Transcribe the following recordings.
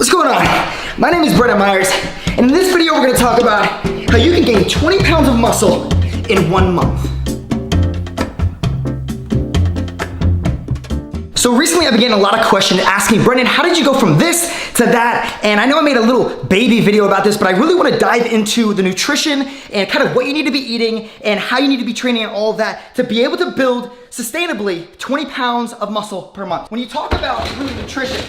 What's going on? My name is Brennan Myers, and in this video we're going to talk about how you can gain 20 pounds of muscle in 1 month. So recently I've been getting a lot of questions asking, Brennan, how did you go from this to that? And I know I made a little baby video about this, but I really want to dive into the nutrition and kind of what you need to be eating and how you need to be training and all of that to be able to build sustainably 20 pounds of muscle per month. When you talk about really nutrition,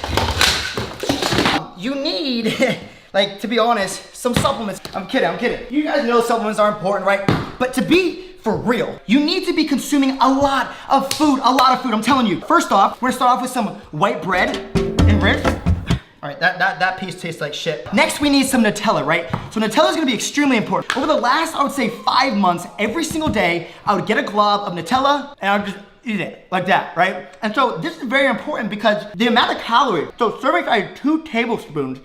you need, like, to be honest, some supplements. I'm kidding. You guys know supplements are important, right? But to be for real, you need to be consuming a lot of food, I'm telling you. First off, we're gonna start off with some white bread and rich. All right, that piece tastes like shit. Next, we need some Nutella, right? So Nutella is gonna be extremely important. Over the last, I would say 5 months, every single day, I would get a glob of Nutella and I would just eat it like that, right? And so this is very important because the amount of calories, so serving size 2 tablespoons,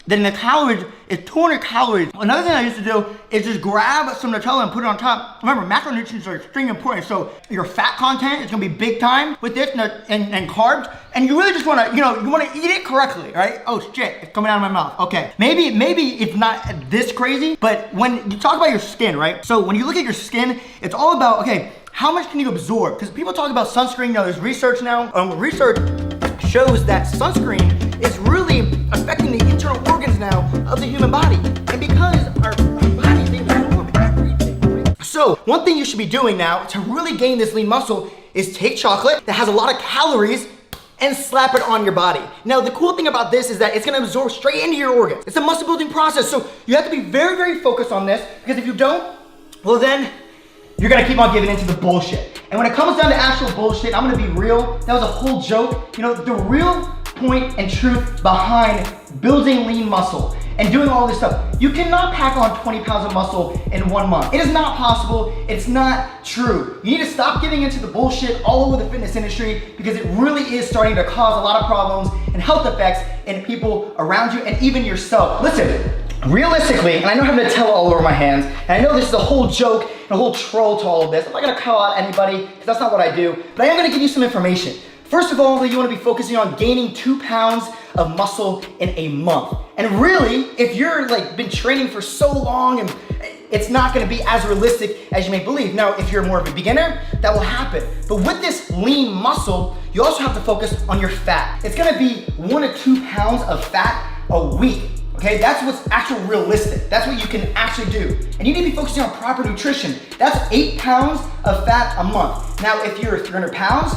then the calories is 200 calories. Another thing I used to do is just grab some Nutella and put it on top. Remember, macronutrients are extremely important. So your fat content is gonna be big time with this and carbs. And you really just wanna, you wanna eat it correctly, right? Oh shit, it's coming out of my mouth. Okay, maybe it's not this crazy, but when you talk about your skin, right? So when you look at your skin, it's all about, okay, how much can you absorb? Because people talk about sunscreen, there's research now. Research shows that sunscreen is really affecting the internal organs now of the human body. And because our body is absorbing everything, right? So one thing you should be doing now to really gain this lean muscle is take chocolate that has a lot of calories and slap it on your body. Now, the cool thing about this is that it's gonna absorb straight into your organs. It's a muscle building process. So you have to be very, very focused on this, because if you don't, well then, you're gonna keep on giving into the bullshit. And when it comes down to actual bullshit, I'm gonna be real. That was a whole joke. The real point and truth behind building lean muscle and doing all this stuff, you cannot pack on 20 pounds of muscle in 1 month. It is not possible. It's not true. You need to stop giving into the bullshit all over the fitness industry, because it really is starting to cause a lot of problems and health effects in people around you and even yourself. Listen, realistically, and I know I have Nutella all over my hands, and I know this is a whole joke and a whole troll to all of this. I'm not gonna call out anybody, because that's not what I do, but I am gonna give you some information. First of all, you wanna be focusing on gaining 2 pounds of muscle in a month. And really, if you're been training for so long, and it's not gonna be as realistic as you may believe. Now, if you're more of a beginner, that will happen. But with this lean muscle, you also have to focus on your fat. It's gonna be 1 to 2 pounds of fat a week. Okay, that's what's actually realistic. That's what you can actually do. And you need to be focusing on proper nutrition. That's 8 pounds of fat a month. Now, if you're 300 pounds,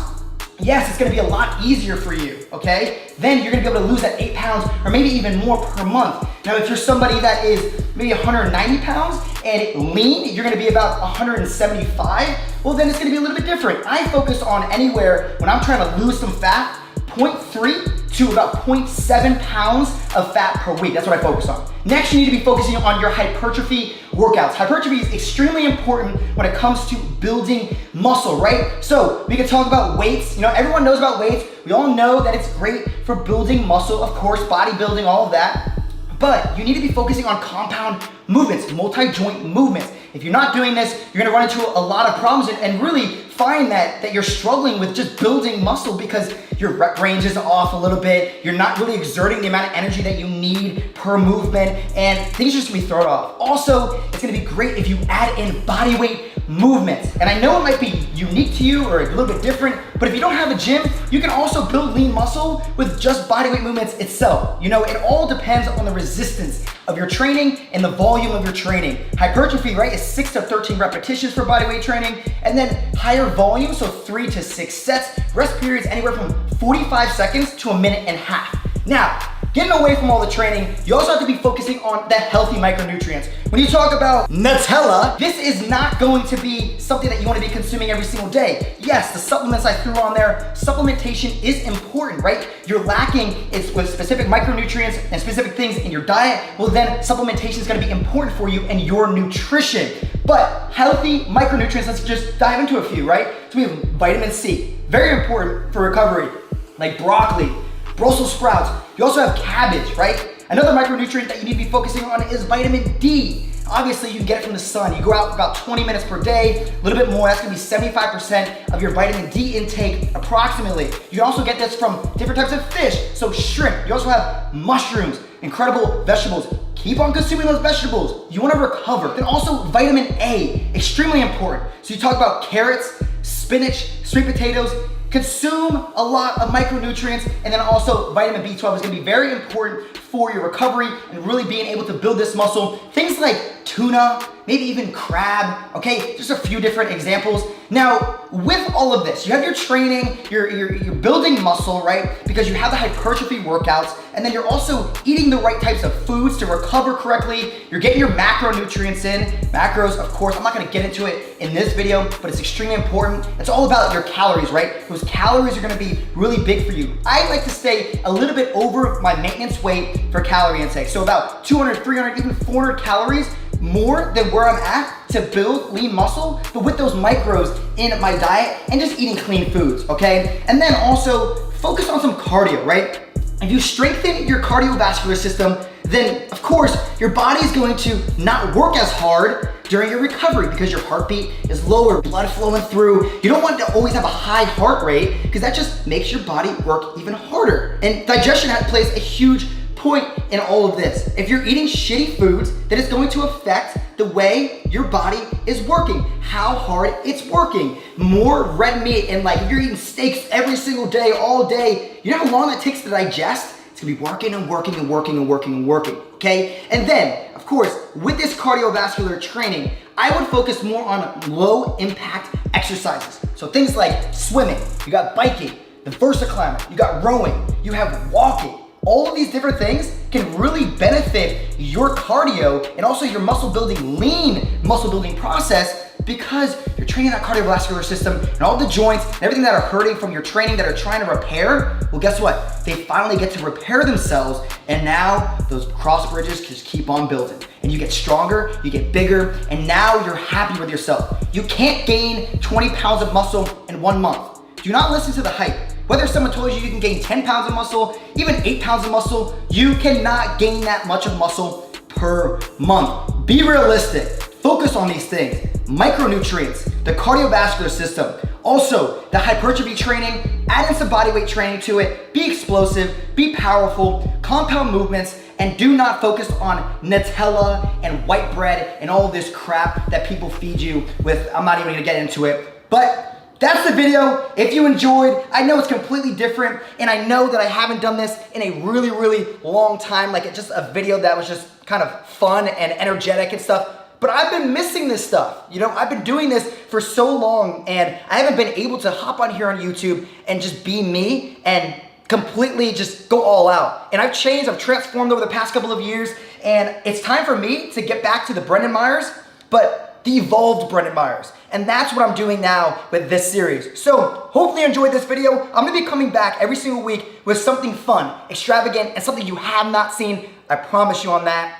yes, it's gonna be a lot easier for you, okay? Then you're gonna be able to lose that 8 pounds or maybe even more per month. Now, if you're somebody that is maybe 190 pounds and lean, you're gonna be about 175, well, then it's gonna be a little bit different. I focus on anywhere, when I'm trying to lose some fat, 0.3 to about 0.7 pounds of fat per week. That's what I focus on. Next, you need to be focusing on your hypertrophy workouts. Hypertrophy is extremely important when it comes to building muscle, right? So we can talk about weights. Everyone knows about weights. We all know that it's great for building muscle, of course, bodybuilding, all of that. But you need to be focusing on compound movements, multi-joint movements. If you're not doing this, you're gonna run into a lot of problems and really find that you're struggling with just building muscle because your rep range is off a little bit. You're not really exerting the amount of energy that you need per movement, and things are just gonna be thrown off. Also, it's gonna be great if you add in body weight movements. And I know it might be unique to you or a little bit different, but if you don't have a gym, you can also build lean muscle with just body weight movements itself. It all depends on the resistance of your training and the volume of your training. Hypertrophy, right, is 6 to 13 repetitions for body weight training, and then higher volume, so 3 to 6 sets. Rest periods anywhere from 45 seconds to 1.5 minutes. Now, getting away from all the training, you also have to be focusing on the healthy micronutrients. When you talk about Nutella, this is not going to be something that you want to be consuming every single day. Yes, the supplements I threw on there, supplementation is important, right? You're lacking is with specific micronutrients and specific things in your diet, well then supplementation is going to be important for you and your nutrition. But healthy micronutrients, let's just dive into a few, right? So we have vitamin C, very important for recovery, like broccoli, Brussels sprouts. You also have cabbage, right? Another micronutrient that you need to be focusing on is vitamin D. Obviously, you can get it from the sun. You go out about 20 minutes per day, a little bit more. That's gonna be 75% of your vitamin D intake approximately. You can also get this from different types of fish, so shrimp. You also have mushrooms, incredible vegetables. Keep on consuming those vegetables. You wanna recover. Then also vitamin A, extremely important. So you talk about carrots, spinach, sweet potatoes. Consume a lot of micronutrients, and then also vitamin B12 is gonna be very important for your recovery and really being able to build this muscle. Things like tuna, maybe even crab, okay? Just a few different examples. Now, with all of this, you have your training, you're building muscle, right? Because you have the hypertrophy workouts, and then you're also eating the right types of foods to recover correctly. You're getting your macronutrients in. Macros, of course, I'm not gonna get into it in this video, but it's extremely important. It's all about your calories, right? Those calories are gonna be really big for you. I like to stay a little bit over my maintenance weight for calorie intake. So about 200, 300, even 400 calories more than where I'm at to build lean muscle, but with those micros in my diet and just eating clean foods, okay? And then also focus on some cardio, right? If you strengthen your cardiovascular system, then of course your body is going to not work as hard during your recovery because your heartbeat is lower, blood flowing through. You don't want to always have a high heart rate because that just makes your body work even harder. And digestion plays a huge point in all of this. If you're eating shitty foods, then it's going to affect the way your body is working, how hard it's working. More red meat and like if you're eating steaks every single day, all day, you know how long it takes to digest? It's gonna be working and working and working and working and working, okay? And then, of course, with this cardiovascular training, I would focus more on low impact exercises. So things like swimming, you got biking, the VersaClimber, you got rowing, you have walking. All of these different things can really benefit your cardio and also your muscle building, lean muscle building process because you're training that cardiovascular system and all the joints and everything that are hurting from your training that are trying to repair. Well, guess what? They finally get to repair themselves and now those cross bridges just keep on building. And you get stronger, you get bigger, and now you're happy with yourself. You can't gain 20 pounds of muscle in 1 month. Do not listen to the hype. Whether someone told you can gain 10 pounds of muscle, even 8 pounds of muscle, you cannot gain that much of muscle per month. Be realistic. Focus on these things. Micronutrients, the cardiovascular system, also the hypertrophy training, add in some bodyweight training to it, be explosive, be powerful, compound movements, and do not focus on Nutella and white bread and all this crap that people feed you with. I'm not even gonna get into it, but that's the video. If you enjoyed, I know it's completely different, and I know that I haven't done this in a really, really long time, like it's just a video that was just kind of fun and energetic and stuff, but I've been missing this stuff. You know, I've been doing this for so long, and I haven't been able to hop on here on YouTube and just be me and completely just go all out. And I've changed, I've transformed over the past couple of years, and it's time for me to get back to the Brendan Myers, but the evolved Brendan Myers. And that's what I'm doing now with this series. So hopefully you enjoyed this video. I'm gonna be coming back every single week with something fun, extravagant, and something you have not seen. I promise you on that.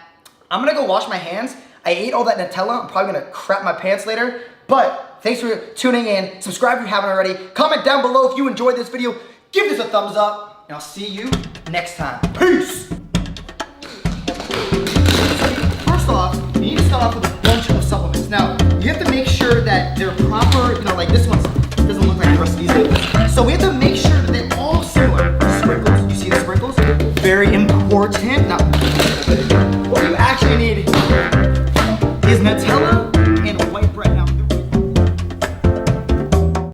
I'm gonna go wash my hands. I ate all that Nutella. I'm probably gonna crap my pants later. But thanks for tuning in. Subscribe if you haven't already. Comment down below if you enjoyed this video. Give this a thumbs up, and I'll see you next time. Peace! First off, you need to start off with a bunch of supplements. Now, you have to make sure that they're proper, you know, like this one doesn't look like the rest of these. So we have to make